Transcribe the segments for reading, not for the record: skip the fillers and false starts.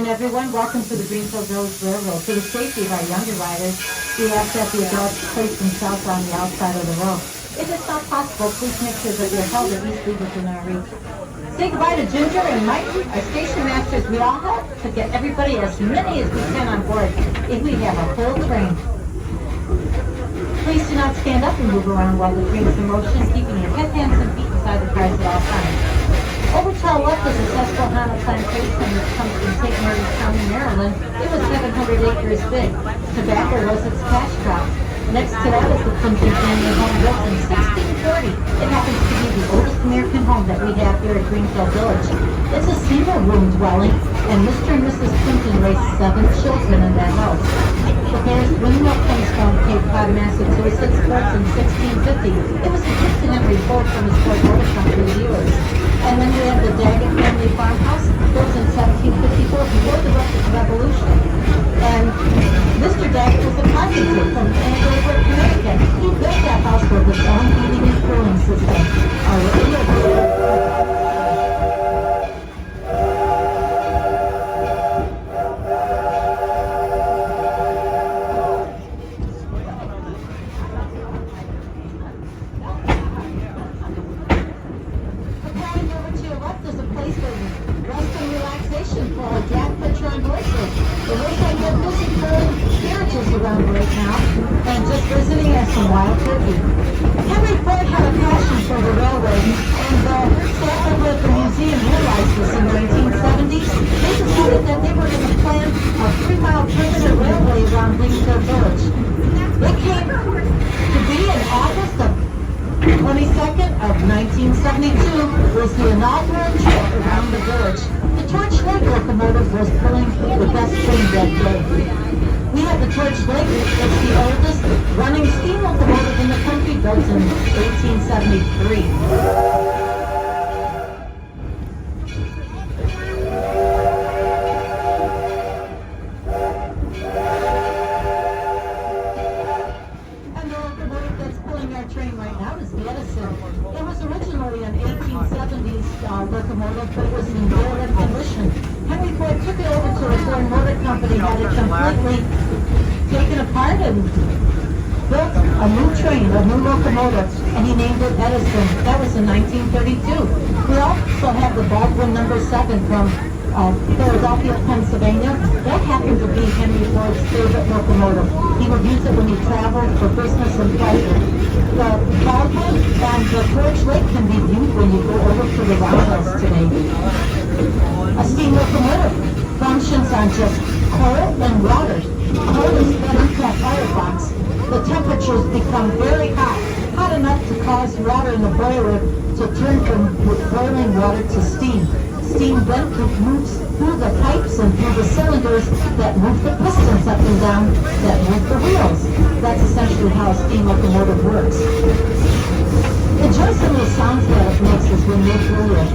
everyone. Welcome to the Greenfield Village Railroad. For the safety of our younger riders, we ask that the adults place themselves on the outside of the road. If it's not possible, please make sure that you're held at least within our reach. Say goodbye to Ginger and Mike, our station masters. We all help to get everybody, as many as we can, on board if we have a full train. Please do not stand up and move around while the train is in motion, keeping your head, hands, and feet inside the cars at all times. Over to our left is a Susquehanna plantation that comes from St. Mary's County, Maryland. It was 700 acres big. Tobacco was its cash crop. Next to that is the Clinton family home built in 1640. It happens to be the oldest American home that we have here at Greenfield Village. It's a single room dwelling, and Mr. and Mrs. Clinton raised 7 children in that house. The first windmill comes from Cape Cod, Massachusetts, built in 1650. It was a gift to Henry Ford from his Ford Motor Company dealers. And then we have the Daggett family farmhouse, built in 1754 before the Revolution. And Mr. Daggett was a carpenter from Andover, Connecticut. He built that house with its own heating and cooling system. Around right now, and just visiting us some wild turkey. Henry Ford had a passion for the railroad, and the staff over at the museum realized this in the 1970s. They decided that they were going to plan a 3-mile permanent railway around Greenfield Village. It came to be in August of 22nd of 1972 was the inaugural trip around the village. The Torch Lake locomotive was pulling the best train that day. We have the Torch Lake. It's the oldest running steam locomotive in the country, built in 1873. And the locomotive that's pulling our train right now is the Edison. It was originally an 1870s locomotive, but it was in derelict condition. Henry Ford took it over to the Ford Motor Company, had it completely taken apart and built a new train, a new locomotive, and he named it Edison. That was in 1932. We also have the Baldwin number 7 from Philadelphia, Pennsylvania. That happened to be Henry Ford's favorite locomotive. He would use it when he traveled for business and pleasure. The Baldwin and the Torch Lake can be viewed when you go over to the roundhouse today. A steam locomotive functions on just coal and water. Coal is fed into a firebox. The temperatures become very hot, hot enough to cause water in the boiler to turn from boiling water to steam. Steam then moves through the pipes and through the cylinders that move the pistons up and down, that move the wheels. That's essentially how a steam locomotive works. Enjoy some of the sounds that it makes as we move through it.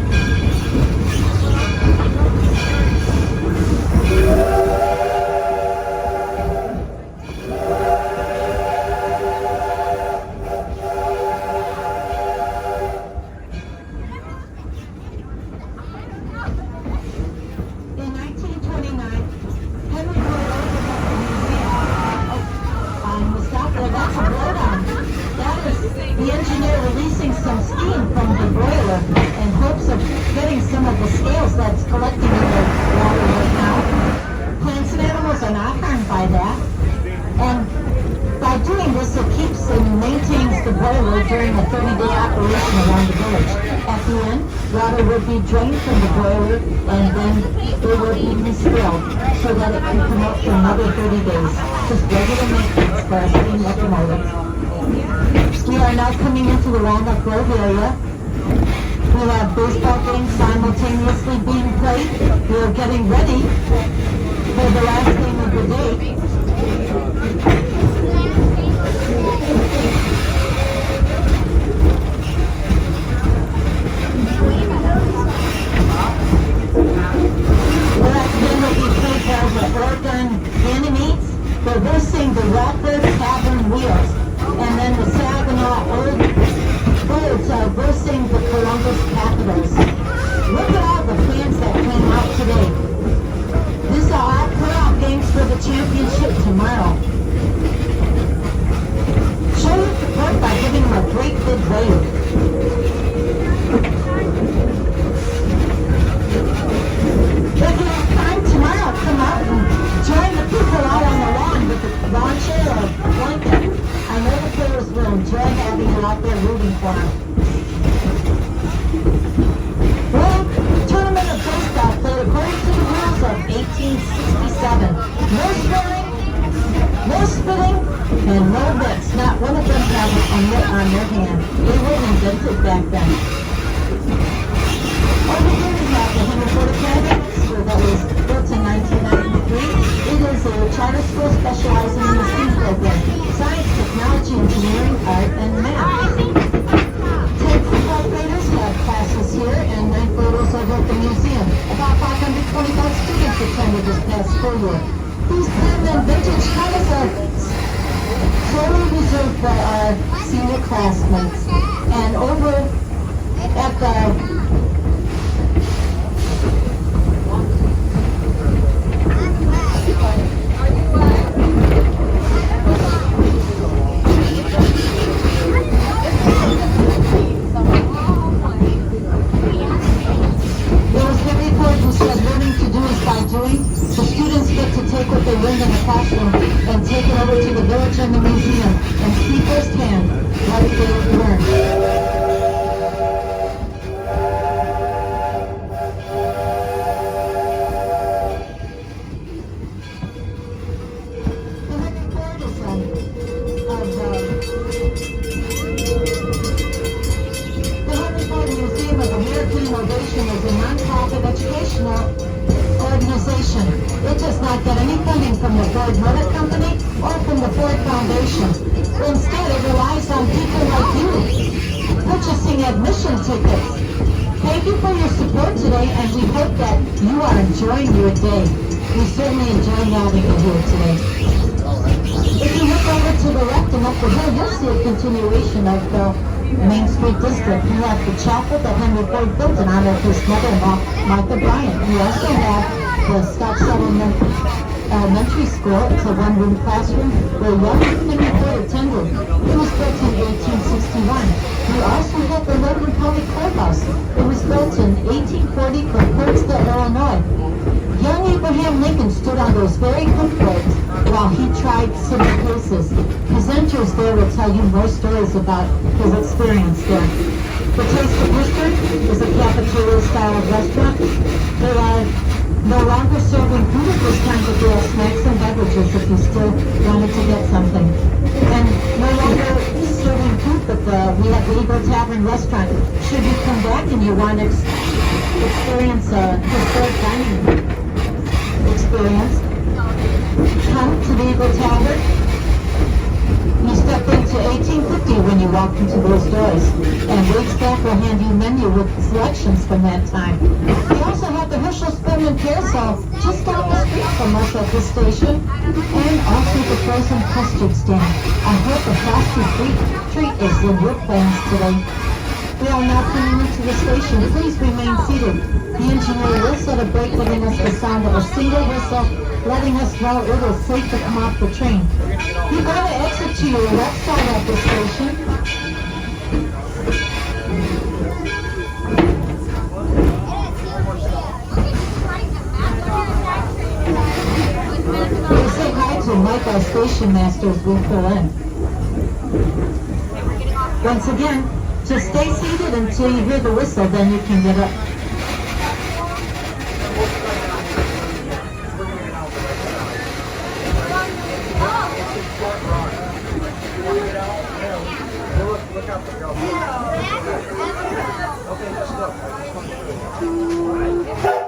The engineer releasing some steam from the boiler in hopes of getting some of the scales that's collecting in the water right now. Plants and animals are not harmed by that. And by doing this, it keeps and maintains the boiler during a 30-day operation around the village. At the end, water will be drained from the boiler and then it will be distilled so that it can come out for another 30 days. Just regular maintenance for a steam locomotive. We are now coming into the Roundup Grove area. We have baseball games simultaneously being played. We are getting ready for the last game of the day. The last game will be played by the Oregon Ganymedes. They're versing the Rockford Tavern Wheels. And then the Saginaw Old Birds are versing the Columbus Capitals. Look at all the fans that came out today. This on their hand. They were invented back then. Over here we have the Henry Ford Academy School that was built in 1993. It is a charter school specializing in the STEAM program: science, technology, engineering, art, and math. 10th and 12th graders have classes here, and 9th graders over at the museum. About 525 students attended this past school year. These permanent vintage cars are solely reserved for our senior classmates. And over at the the students get to take what they learned in the classroom and take it over to the village and the museum and see firsthand what they learned. The Henry Ford Museum of American Innovation is a nonprofit educational organization. It does not get any funding from the Ford Motor Company or from the Ford Foundation. Instead, it relies on people like you purchasing admission tickets. Thank you for your support today, and we hope that you are enjoying your day. We certainly enjoyed having you here today. If you look over to the left and up the hill, you'll see a continuation of the Main Street District. You have the chapel that Henry Ford built in honor of his mother-in-law, Martha Bryant. You also have the Scott Settlement Elementary School. It's a one-room classroom where young Henry Ford attended. It was built in 1861. You also have the Logan County Courthouse. It was built in 1840 for Kirksville, Illinois. Young Abraham Lincoln stood on those very hookboards while he tried civil cases. Presenters there will tell you more stories about his experience there. The Taste of History is a cafeteria-style restaurant. They are no longer serving food at this time, but they have snacks and beverages if you still wanted to get something. And no longer serving food, but we have the Eagle Tavern restaurant. Should you come back and you want to experience a historic dining experience, come to the Eagle Tavern. You step into 1850 when you walk into those doors, and wait staff will hand you a menu with selections from that time. We also have the Herschel Spelman Carousel just down the street from us at this station, and also the frozen custard stand. I hope a frosty treat is in your plans today. We are now coming into the station. Please remain seated. The engineer will set a brake, giving us the sound of a single whistle, letting us know it is safe to come off the train. You're going to exit to your left side at the station. We'll say hi to Mike, our station master, as we pull in. Once again, just stay seated until you hear the whistle, then you can get up. Look out the girl. Okay, just look.